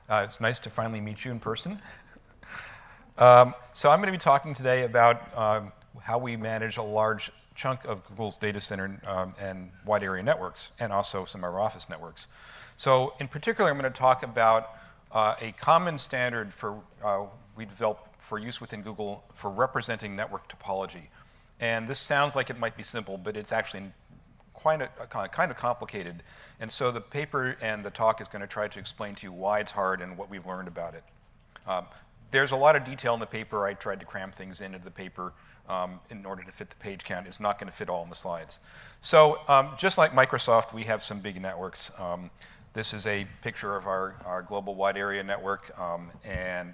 It's nice to finally meet you in person. So I'm going to be talking today about how we manage a large chunk of Google's data center and wide area networks, and also some of our office networks. So in particular, I'm going to talk about a common standard we developed for use within Google for representing network topology. And this sounds like it might be simple, but it's actually kind of complicated. And so the paper and the talk is going to try to explain to you why it's hard and what we've learned about it. There's a lot of detail in the paper. I tried to cram things into the paper in order to fit the page count. It's not going to fit all in the slides. So just like Microsoft, we have some big networks. This is a picture of our global wide area network, and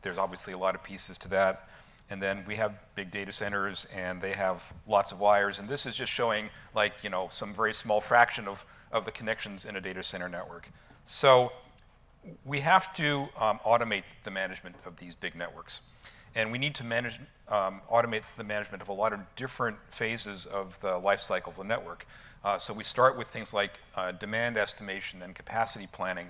there's obviously a lot of pieces to that. And then we have big data centers, and they have lots of wires. And this is just showing, like, some very small fraction of the connections in a data center network. So we have to automate the management of these big networks. And we need to automate the management of a lot of different phases of the life cycle of the network. So we start with things like demand estimation and capacity planning.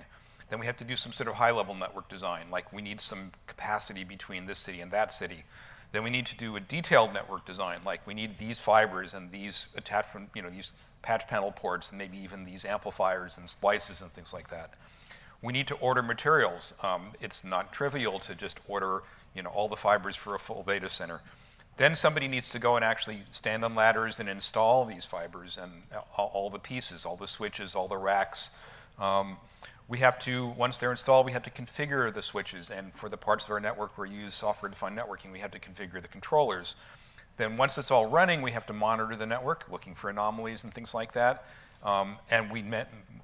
Then we have to do some sort of high-level network design, like we need some capacity between this city and that city. Then we need to do a detailed network design, like we need these fibers and these attachment, these patch panel ports, and maybe even these amplifiers and splices and things like that. We need to order materials. It's not trivial to just order, all the fibers for a full data center. Then somebody needs to go and actually stand on ladders and install these fibers and all the pieces, all the switches, all the racks. We have to, once they're installed, we have to configure the switches. And for the parts of our network where we use software-defined networking, we have to configure the controllers. Then once it's all running, we have to monitor the network, looking for anomalies and things like that. And we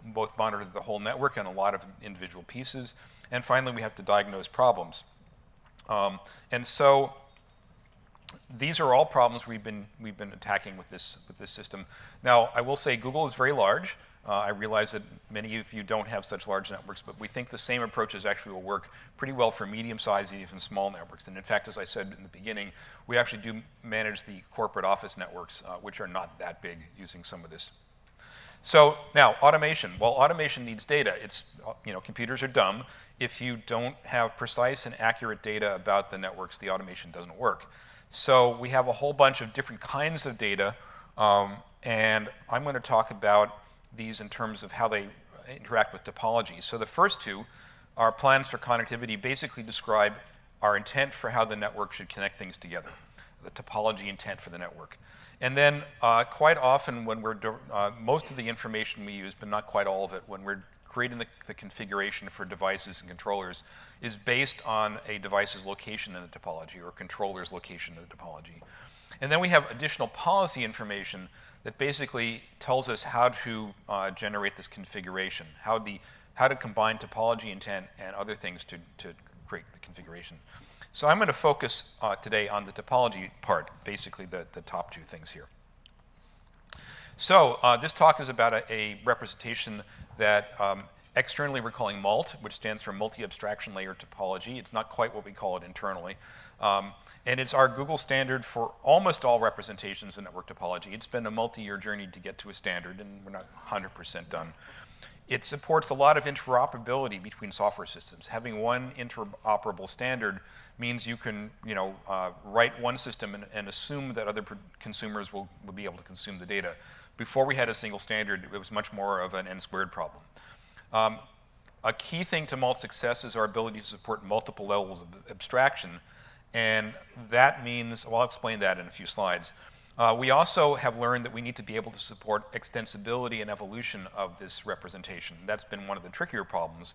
both monitor the whole network and a lot of individual pieces. And finally, we have to diagnose problems. And so these are all problems we've been attacking with this system. Now, I will say Google is very large. I realize that many of you don't have such large networks, but we think the same approaches actually will work pretty well for medium-sized, even small networks. And in fact, as I said in the beginning, we actually do manage the corporate office networks, which are not that big, using some of this. So now, automation. Well, automation needs data. It's, computers are dumb. If you don't have precise and accurate data about the networks, the automation doesn't work. So we have a whole bunch of different kinds of data, and I'm going to talk about these in terms of how they interact with topology. So the first two, our plans for connectivity, basically describe our intent for how the network should connect things together, the topology intent for the network. And then quite often when most of the information we use, but not quite all of it, when we're creating the configuration for devices and controllers, is based on a device's location in the topology or a controller's location in the topology. And then we have additional policy information that basically tells us how to generate this configuration, how to combine topology intent and other things to create the configuration. So I'm going to focus today on the topology part, basically the top two things here. So this talk is about a representation that externally we're calling MALT, which stands for Multi-Abstraction-Layer Topology. It's not quite what we call it internally. And it's our Google standard for almost all representations of network topology. It's been a multi-year journey to get to a standard, and we're not 100% done. It supports a lot of interoperability between software systems. Having one interoperable standard means you can write one system and assume that other consumers will be able to consume the data. Before we had a single standard, it was much more of an n-squared problem. A key thing to MALT's success is our ability to support multiple levels of abstraction. And that means, well, I'll explain that in a few slides. We also have learned that we need to be able to support extensibility and evolution of this representation. That's been one of the trickier problems.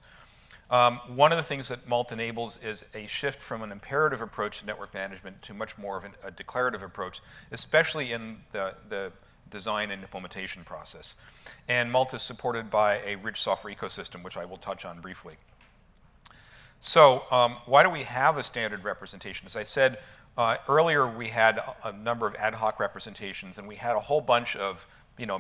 One of the things that MALT enables is a shift from an imperative approach to network management to much more of a declarative approach, especially in the design and implementation process. And MALT is supported by a rich software ecosystem, which I will touch on briefly. So why do we have a standard representation? As I said earlier, we had a number of ad hoc representations, and we had a whole bunch of,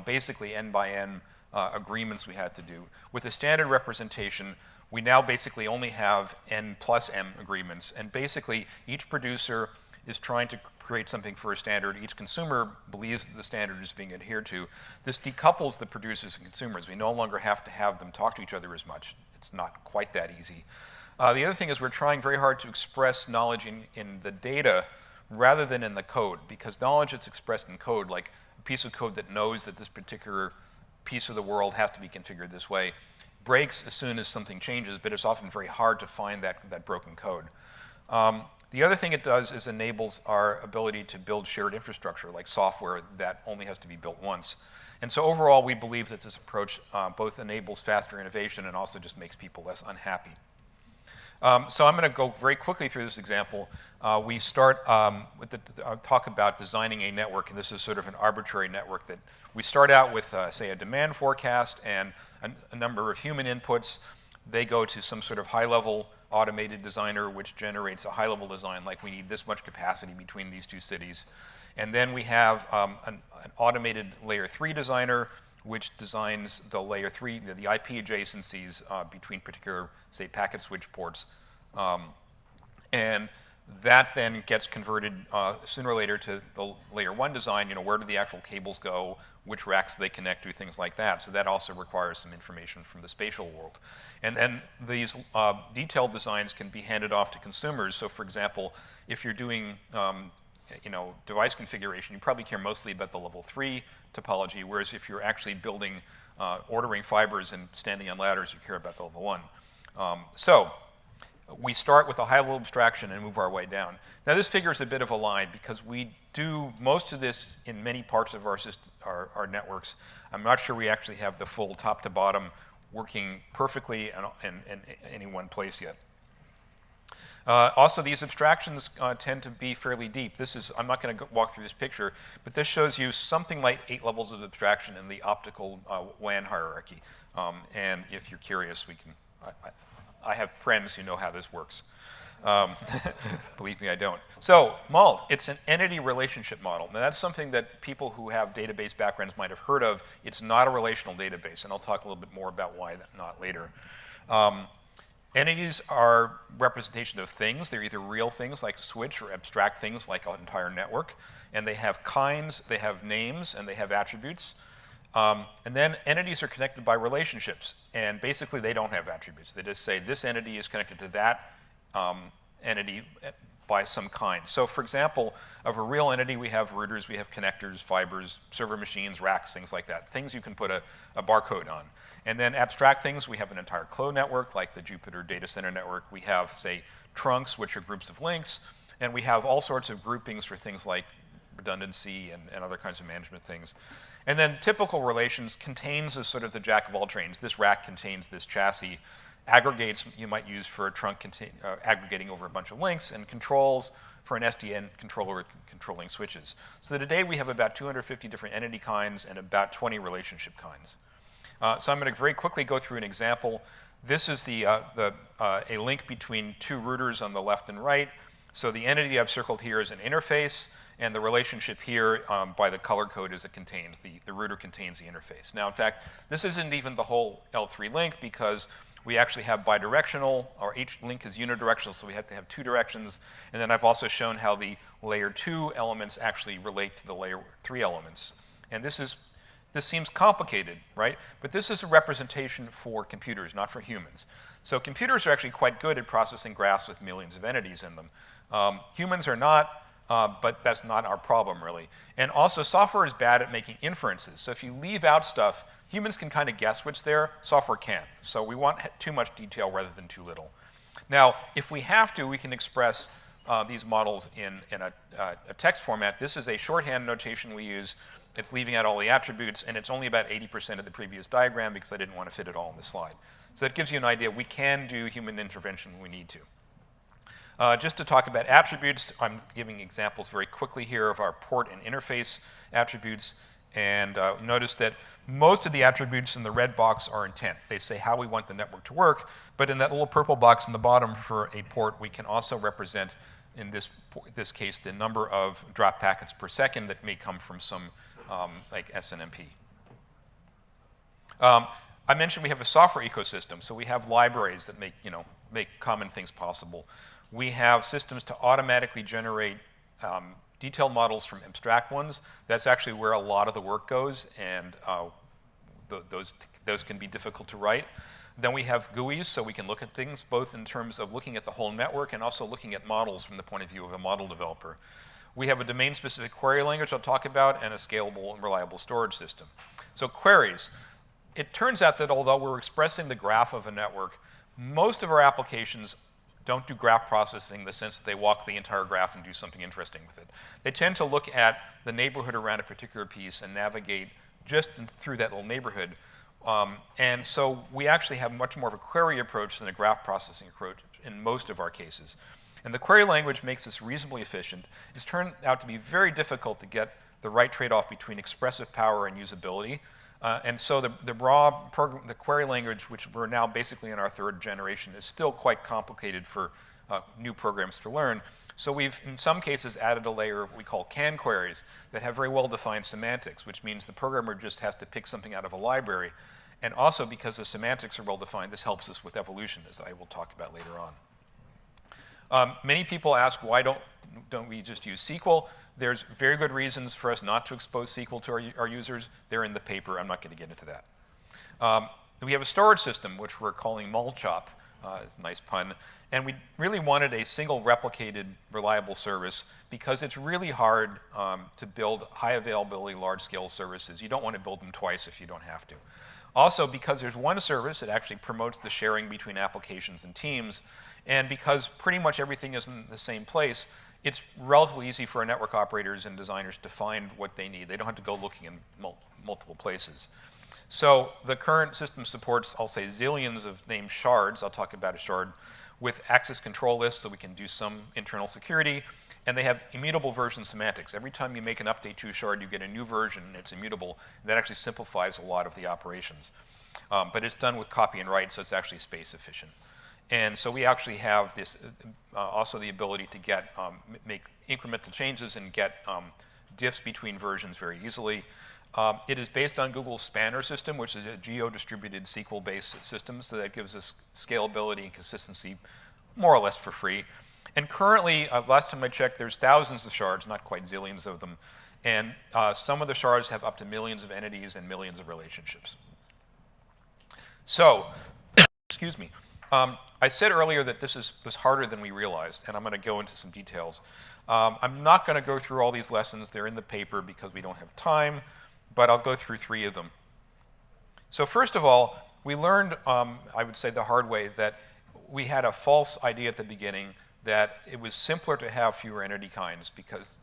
basically N by N agreements we had to do. With a standard representation, we now basically only have N plus M agreements, and basically each producer is trying to create something for a standard. Each consumer believes that the standard is being adhered to. This decouples the producers and consumers. We no longer have to have them talk to each other as much. It's not quite that easy. The other thing is we're trying very hard to express knowledge in the data rather than in the code, because knowledge that's expressed in code, like a piece of code that knows that this particular piece of the world has to be configured this way, breaks as soon as something changes, but it's often very hard to find that broken code. The other thing it does is enables our ability to build shared infrastructure, like software that only has to be built once. And so overall, we believe that this approach both enables faster innovation and also just makes people less unhappy. So I'm going to go very quickly through this example. We start with talk about designing a network, and this is sort of an arbitrary network that we start out with, say, a demand forecast and a number of human inputs. They go to some sort of high-level automated designer, which generates a high-level design, like we need this much capacity between these two cities. And then we have an automated layer 3 designer, which designs the layer 3, the IP adjacencies between particular, say, packet switch ports. And that then gets converted sooner or later to the layer 1 design. Where do the actual cables go? Which racks do they connect to? Things like that. So that also requires some information from the spatial world. And then these detailed designs can be handed off to consumers. So for example, if you're doing device configuration, you probably care mostly about the level 3 topology, whereas if you're actually building, ordering fibers and standing on ladders, you care about the level 1. So we start with a high-level abstraction and move our way down. Now this figure is a bit of a line because we do most of this in many parts of our networks. I'm not sure we actually have the full top to bottom working perfectly in any one place yet. Also, these abstractions tend to be fairly deep. I'm not going to walk through this picture, but this shows you something like 8 levels of abstraction in the optical WAN hierarchy. And if you're curious, I have friends who know how this works. Believe me, I don't. So MALT, it's an entity relationship model. Now that's something that people who have database backgrounds might have heard of. It's not a relational database, and I'll talk a little bit more about why not later. Entities are representation of things. They're either real things like a switch or abstract things like an entire network. And they have kinds, they have names, and they have attributes. And then entities are connected by relationships. And basically, they don't have attributes. They just say this entity is connected to that entity by some kind. So for example, of a real entity, we have routers, we have connectors, fibers, server machines, racks, things like that. Things you can put a barcode on. And then abstract things, we have an entire clo network, like the Jupyter Data Center Network. We have, say, trunks, which are groups of links. And we have all sorts of groupings for things like redundancy and other kinds of management things. And then typical relations contains as sort of the jack of all trades. This rack contains this chassis. Aggregates you might use for a trunk aggregating over a bunch of links, and controls for an SDN controller controlling switches. So today we have about 250 different entity kinds and about 20 relationship kinds. So I'm going to very quickly go through an example. This is a link between two routers on the left and right. So the entity I've circled here is an interface, and the relationship here by the color code is it contains, the router contains the interface. Now, in fact, this isn't even the whole L3 link because we actually have bidirectional, or each link is unidirectional, so we have to have 2 directions. And then I've also shown how the layer 2 elements actually relate to the layer 3 elements. And this seems complicated, right? But this is a representation for computers, not for humans. So computers are actually quite good at processing graphs with millions of entities in them. Humans are not, but that's not our problem, really. And also, software is bad at making inferences. So if you leave out stuff, humans can kind of guess what's there, software can't. So we want too much detail rather than too little. Now, if we have to, we can express these models in a text format. This is a shorthand notation we use. It's leaving out all the attributes, and it's only about 80% of the previous diagram because I didn't want to fit it all in the slide. So that gives you an idea. We can do human intervention when we need to. Just to talk about attributes, I'm giving examples very quickly here of our port and interface attributes. And notice that most of the attributes in the red box are intent. They say how we want the network to work. But in that little purple box in the bottom for a port, we can also represent, in this case, the number of drop packets per second that may come from some like SNMP. I mentioned we have a software ecosystem. So we have libraries that make common things possible. We have systems to automatically generate detailed models from abstract ones. That's actually where a lot of the work goes, and those can be difficult to write. Then we have GUIs, so we can look at things both in terms of looking at the whole network and also looking at models from the point of view of a model developer. We have a domain-specific query language I'll talk about, and a scalable and reliable storage system. So queries. It turns out that although we're expressing the graph of a network, most of our applications don't do graph processing in the sense that they walk the entire graph and do something interesting with it. They tend to look at the neighborhood around a particular piece and navigate just through that little neighborhood. And so we actually have much more of a query approach than a graph processing approach in most of our cases. And the query language makes this reasonably efficient. It's turned out to be very difficult to get the right trade-off between expressive power and usability. And so the query language, which we're now basically in our third generation, is still quite complicated for new programs to learn. So we've, in some cases, added a layer of what we call can queries that have very well-defined semantics, which means the programmer just has to pick something out of a library. And also, because the semantics are well-defined, this helps us with evolution, as I will talk about later on. Many people ask, why don't we just use SQL? There's very good reasons for us not to expose SQL to our users. They're in the paper. I'm not going to get into that. We have a storage system, which we're calling Mulchup. It's a nice pun. And we really wanted a single replicated, reliable service because it's really hard to build high availability, large-scale services. You don't want to build them twice if you don't have to. Also, because there's one service that actually promotes the sharing between applications and teams, and because pretty much everything is in the same place, it's relatively easy for our network operators and designers to find what they need. They don't have to go looking in multiple places. So the current system supports, I'll say, zillions of named shards. I'll talk about a shard with access control lists so we can do some internal security. And they have immutable version semantics. Every time you make an update to a shard, you get a new version, and it's immutable. That actually simplifies a lot of the operations. But it's done with copy and write, so it's actually space efficient. And so we actually have this, also the ability to get, make incremental changes and get diffs between versions very easily. It is based on Google's Spanner system, which is a geo-distributed SQL-based system, so that gives us scalability and consistency more or less for free. And currently, last time I checked, there's thousands of shards, not quite zillions of them. And some of the shards have up to millions of entities and millions of relationships. So, excuse me. I said earlier that this was harder than we realized, and I'm going to go into some details. I'm not going to go through all these lessons. They're in the paper because we don't have time, but I'll go through 3 of them. So first of all, we learned, I would say the hard way, that we had a false idea at the beginning that it was simpler to have fewer entity kinds because,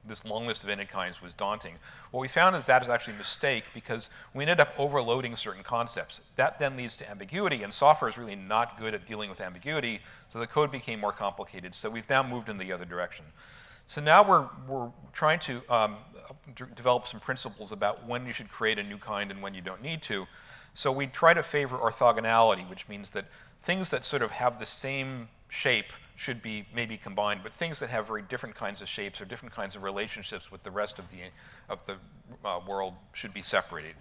this long list of entity kinds was daunting. What we found is that is actually a mistake because we ended up overloading certain concepts. That then leads to ambiguity, and software is really not good at dealing with ambiguity, so the code became more complicated. So we've now moved in the other direction. So now we're trying to develop some principles about when you should create a new kind and when you don't need to. So we try to favor orthogonality, which means that things that sort of have the same shape should be maybe combined, but things that have very different kinds of shapes or different kinds of relationships with the rest of the world should be separated.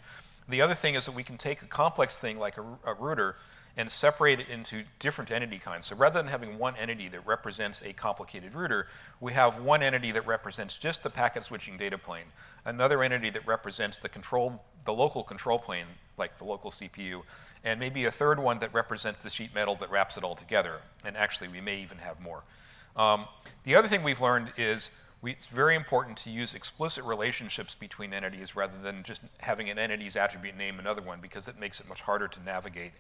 The other thing is that we can take a complex thing like a router and separate it into different entity kinds. So rather than having one entity that represents a complicated router, we have one entity that represents just the packet switching data plane, another entity that represents the local control plane, like the local CPU, and maybe a third one that represents the sheet metal that wraps it all together. And actually, we may even have more. The other thing we've learned is it's very important to use explicit relationships between entities rather than just having an entity's attribute name another one, because it makes it much harder to navigate.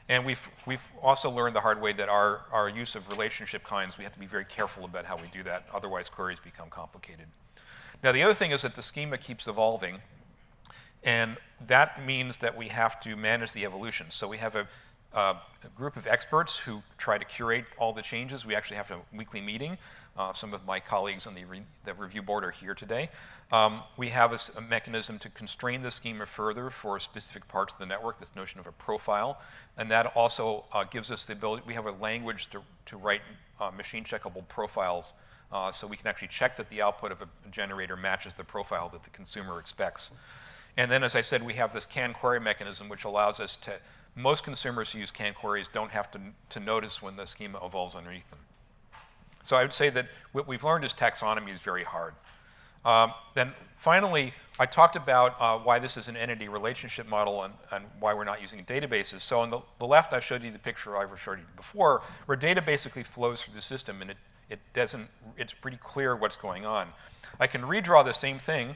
And we've also learned the hard way that our use of relationship kinds, we have to be very careful about how we do that. Otherwise, queries become complicated. Now, the other thing is that the schema keeps evolving. And that means that we have to manage the evolution. So we have a group of experts who try to curate all the changes. We actually have a weekly meeting. Some of my colleagues on the review board are here today. We have a mechanism to constrain the schema further for specific parts of the network, this notion of a profile. And that also gives us the ability, we have a language to write machine checkable profiles so we can actually check that the output of a generator matches the profile that the consumer expects. And then, as I said, we have this can query mechanism, which allows us to, most consumers who use can queries don't have to notice when the schema evolves underneath them. So I would say that what we've learned is taxonomy is very hard. Then finally, I talked about why this is an entity relationship model and why we're not using databases. So on the left, I showed you the picture I showed you before, where data basically flows through the system, and it's pretty clear what's going on. I can redraw the same thing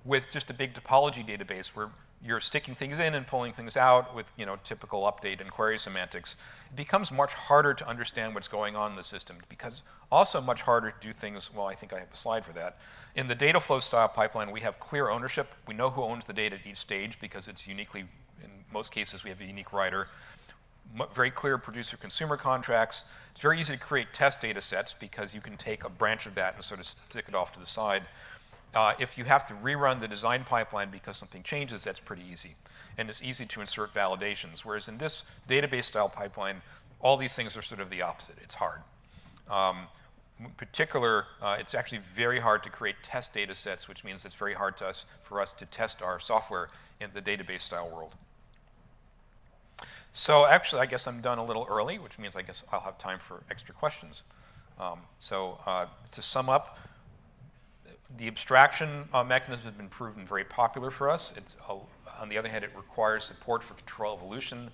with just a big topology database where you're sticking things in and pulling things out with typical update and query semantics. It becomes much harder to understand what's going on in the system, because also much harder to do things, well, I think I have a slide for that. In the data flow style pipeline, we have clear ownership. We know who owns the data at each stage because it's uniquely, in most cases, we have a unique writer. Very clear producer-consumer contracts. It's very easy to create test data sets because you can take a branch of that and sort of stick it off to the side. If you have to rerun the design pipeline because something changes, that's pretty easy. And it's easy to insert validations. Whereas in this database-style pipeline, all these things are sort of the opposite. It's hard. In particular, it's actually very hard to create test data sets, which means it's very hard for us to test our software in the database-style world. So actually, I guess I'm done a little early, which means I guess I'll have time for extra questions. To sum up, the abstraction mechanism has been proven very popular for us. On the other hand, it requires support for control evolution.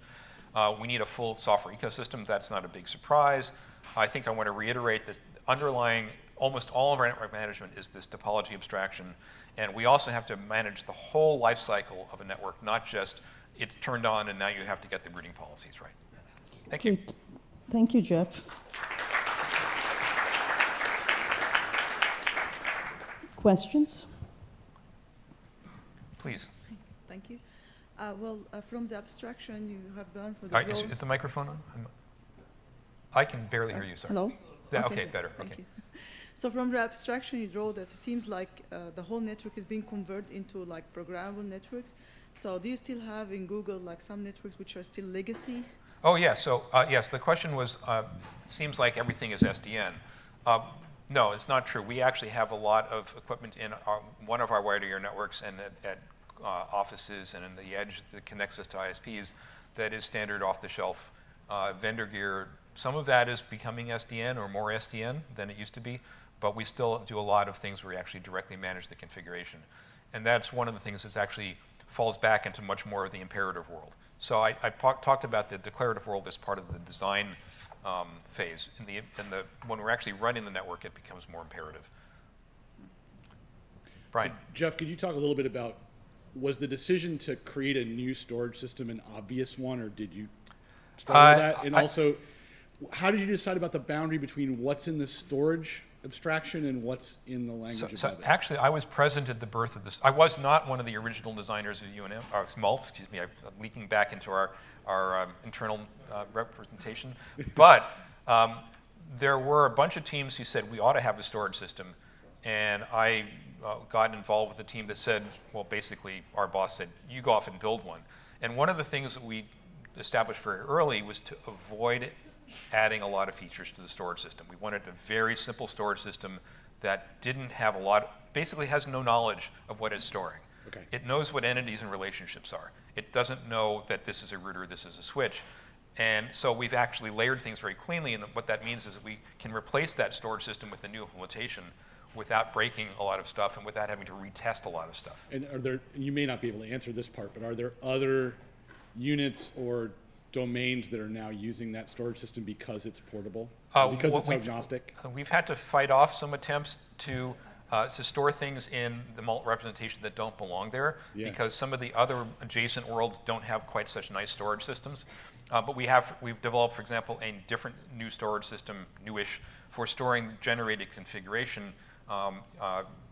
We need a full software ecosystem. That's not a big surprise. I think I want to reiterate that underlying almost all of our network management is this topology abstraction. And we also have to manage the whole life cycle of a network, not just it's turned on and now you have to get the routing policies right. Thank you. Thank you, Jeff. Questions? Please. Thank you. From the abstraction you have done for the is the microphone on? I can barely hear you, sorry. Hello? Yeah, okay, better. Thank Okay. you. So from the abstraction you draw that it seems like the whole network is being converted into like programmable networks. So do you still have in Google like some networks which are still legacy? Oh, yeah. So, yes, the question was, it seems like everything is SDN. No, it's not true. We actually have a lot of equipment in one of our wide area networks and at offices and in the edge that connects us to ISPs that is standard off-the-shelf vendor gear. Some of that is becoming SDN or more SDN than it used to be, but we still do a lot of things where we actually directly manage the configuration. And that's one of the things that actually falls back into much more of the imperative world. So I talked about the declarative world as part of the design phase. When we're actually running the network, it becomes more imperative. Brian. So, Jeff, could you talk a little bit about, was the decision to create a new storage system an obvious one, or did you start with that? And also, how did you decide about the boundary between what's in the storage abstraction and what's in the language So above it? actually, I was present at the birth of this. I was not one of the original designers of MALT, excuse me. I'm leaking back into our internal representation. But there were a bunch of teams who said we ought to have a storage system. And I got involved with the team that said, well, basically, our boss said, you go off and build one. And one of the things that we established very early was to avoid adding a lot of features to the storage system. We wanted a very simple storage system that didn't have basically has no knowledge of what it's storing. Okay. It knows what entities and relationships are. It doesn't know that this is a router, this is a switch. And so we've actually layered things very cleanly, and what that means is that we can replace that storage system with a new implementation without breaking a lot of stuff and without having to retest a lot of stuff. And you may not be able to answer this part, but are there other units or domains that are now using that storage system because it's portable, because it's agnostic? We've had to fight off some attempts to store things in the MALT representation that don't belong there, because some of the other adjacent worlds don't have quite such nice storage systems. But we've developed, for example, a different new storage system, newish, for storing generated configuration.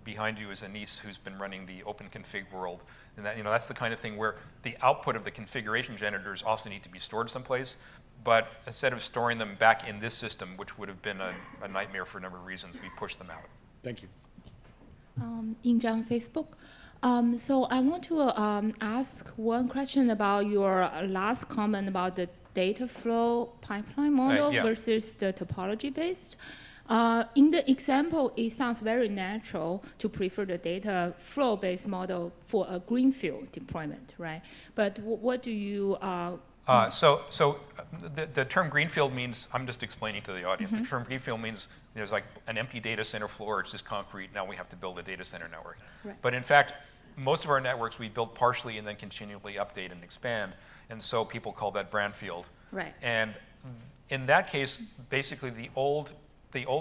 Behind you is Anis, who's been running the OpenConfig world. And that's the kind of thing where the output of the configuration generators also need to be stored someplace. But instead of storing them back in this system, which would have been a nightmare for a number of reasons, we pushed them out. Thank you. On Facebook. So I want to ask one question about your last comment about the data flow pipeline model versus the topology-based. In the example, it sounds very natural to prefer the data flow-based model for a greenfield deployment, right? But what do you The term greenfield means, I'm just explaining to the audience, the term greenfield means there's like an empty data center floor, it's just concrete, now we have to build a data center network. Right. But in fact, most of our networks we build partially and then continually update and expand, and so people call that brownfield. Right. And in that case, basically the old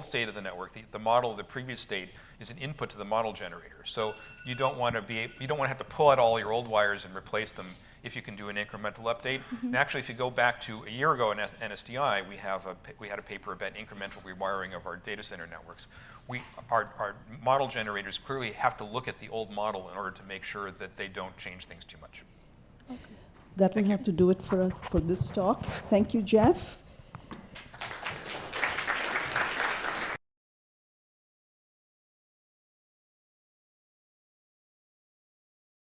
state of the network, the model of the previous state, is an input to the model generator. So you don't want to have to pull out all your old wires and replace them if you can do an incremental update. And actually, if you go back to a year ago in NSDI, we had a paper about incremental rewiring of our data center networks. Our model generators clearly have to look at the old model in order to make sure that they don't change things too much. That will have to do it for this talk. Thank you, Jeff.